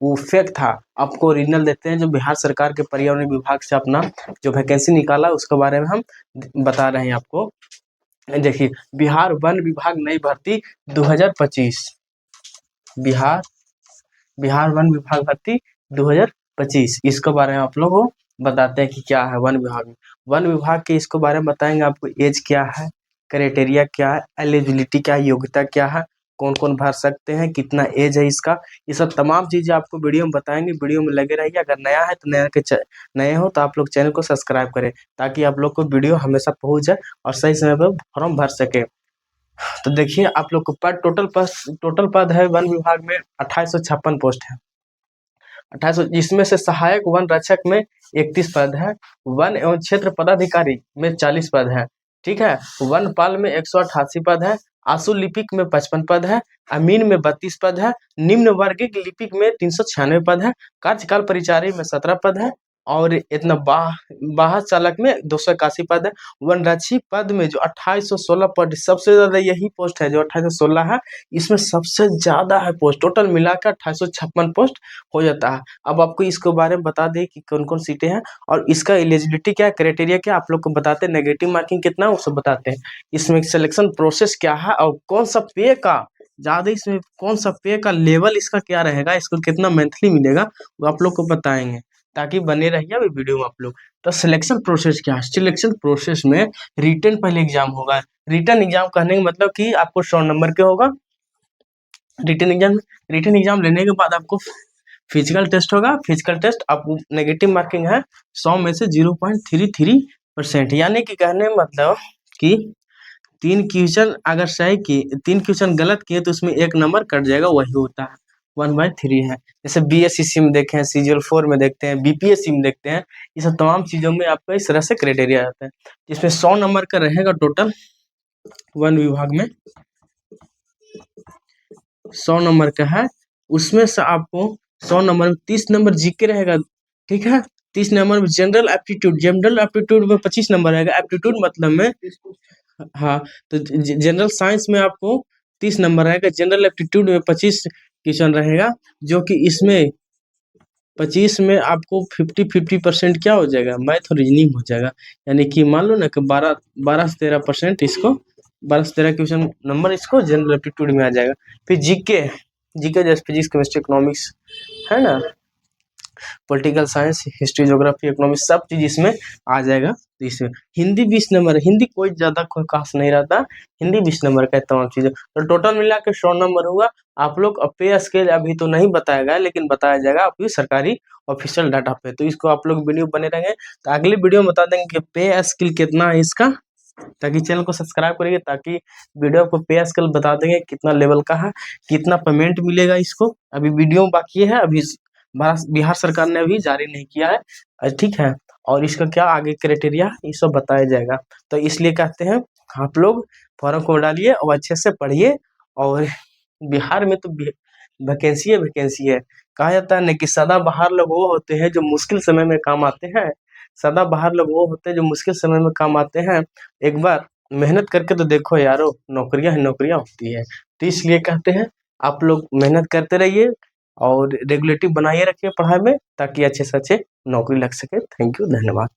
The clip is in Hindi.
वो फेक था, आपको ओरिजिनल देते हैं। जो बिहार सरकार के पर्यावरण विभाग से अपना जो वैकेंसी निकाला उसके बारे में हम बता रहे हैं आपको। देखिए, बिहार वन विभाग नई भर्ती 2025, बिहार वन विभाग भर्ती 2025, इसके बारे में आप लोगों को बताते हैं कि क्या है वन विभाग में। वन विभाग के इसके बारे में बताएंगे आपको। एज क्या है, क्राइटेरिया क्या है, एलिजिबिलिटी क्या है, योग्यता क्या है, कौन कौन भर सकते हैं, कितना एज है इसका, ये सब तमाम चीज़ें आपको वीडियो में बताएंगे। वीडियो में लगे रहिए। अगर नया है तो नए हो तो आप लोग चैनल को सब्सक्राइब करें, ताकि आप लोग को वीडियो हमेशा पहुंच जाए और सही समय पर फॉर्म भर सके। तो देखिए, आप लोग को टोटल पद है वन विभाग में 2856 पोस्ट है। 2800, जिसमें से सहायक वन रक्षक में 31 पद है, वन एवं क्षेत्र पदाधिकारी में 40 पद है, ठीक है। वनपाल में 188 पद है, आशु लिपिक में 55 पद है, अमीन में 32 पद है, निम्न वर्गीय लिपिक में 396 पद है, कार्यकाल परिचारी में 17 पद है, और इतना वाहन चालक में 281 पद है। वनरक्षी पद में जो 2816 पद, सबसे ज्यादा यही पोस्ट है जो 2816 है, इसमें सबसे ज्यादा है पोस्ट। टोटल मिलाकर 2856 पोस्ट हो जाता है। अब आपको इसके बारे में बता दें कि कौन कौन सीटें हैं और इसका एलिजिबिलिटी क्या है, क्राइटेरिया क्या, आप लोग को बताते हैं। नेगेटिव मार्किंग कितना है वो सब बताते हैं। इसमें सिलेक्शन प्रोसेस क्या है और कौन सा पे का ज्यादा, इसमें कौन सा पे का लेवल इसका क्या रहेगा, इसको कितना मंथली मिलेगा, वो आप लोग को बताएंगे, ताकि बने रहिए अभी वीडियो में आप लोग। तो सिलेक्शन प्रोसेस क्या है? सिलेक्शन प्रोसेस में रिटन पहले एग्जाम होगा। रिटन एग्जाम कहने का मतलब कि आपको 100 नंबर के होगा रिटन एग्जाम लेने के बाद आपको फिजिकल टेस्ट होगा। फिजिकल टेस्ट आपको नेगेटिव मार्किंग है 100 में से 0.33%, यानी कि कहने का मतलब कि 3 क्वेश्चन अगर सही किए, 3 क्वेश्चन गलत किए तो उसमें 1 नंबर कट जाएगा, वही होता है 1/3 है। जैसे बीएससी में देखे हैं, CGL4 में देखते हैं, बीपीएससी में देखते हैं, ये सब तमाम चीज़ों में आपका इस तरह से क्राइटेरिया आता है। जिसमें 100 नंबर का रहेगा टोटल वन विभाग में, 100 नंबर का है। उसमें से आपको 100 नंबर में 30 नंबर जीके रहेगा, ठीक है। 30 नंबर में जनरल एप्टीट्यूड में 25 नंबर रहेगा। एप्टीट्यूड मतलब में, हाँ, तो जनरल साइंस में आपको 30 नंबर रहेगा, जनरल एप्टीट्यूड में 25 क्वेश्चन रहेगा, जो कि इसमें 25 में आपको 50% क्या हो जाएगा, मैथ और रीजनिंग हो जाएगा। यानी कि मान लो ना कि 12 से 13% इसको, 12 से 13 क्वेश्चन नंबर इसको जनरल एप्टीट्यूड में आ जाएगा। फिर जीके जैसे फिजिक्स, केमिस्ट्री, इकोनॉमिक्स है ना, political science, history, geography, economics, सब चीज इसमें आ जाएगा। तो इसमें हिंदी 20 नंबर, हिंदी कोई ज्यादा कोई खास नहीं रहता, हिंदी 20 नंबर का तमाम चीजें, तो टोटल मिला के 100 नंबर हुआ। आप लोग पे स्केल अभी तो नहीं बताया गया, लेकिन बताया जाएगा आपकी सरकारी ऑफिशियल डाटा पे, तो इसको आप लोग वीडियो बने रहेंगे। तो अगली वीडियो में बता देंगे कि पे स्केल कितना है इसका, ताकि चैनल को सब्सक्राइब करिए, ताकि वीडियो को पे स्केल बता देंगे कितना लेवल का है, कितना पेमेंट मिलेगा इसको। अभी वीडियो बाकी है, अभी बिहार सरकार ने अभी जारी नहीं किया है, ठीक है। और इसका क्या आगे क्राइटेरिया ये सब बताया जाएगा। तो इसलिए कहते हैं आप लोग फॉर्म को डालिए और अच्छे से पढ़िए। और बिहार में तो वैकेंसी है। कहा जाता है ना कि सदाबहार लोग वो होते हैं जो मुश्किल समय में काम आते हैं। सदाबहार लोग वो होते हैं जो मुश्किल समय में काम आते हैं। एक बार मेहनत करके तो देखो यारो, नौकरियां होती है। तो इसलिए कहते हैं आप लोग मेहनत करते रहिए और रेगुलेटिव बनाए रखिए पढ़ाई में, ताकि अच्छे से अच्छे नौकरी लग सके। थैंक यू, धन्यवाद।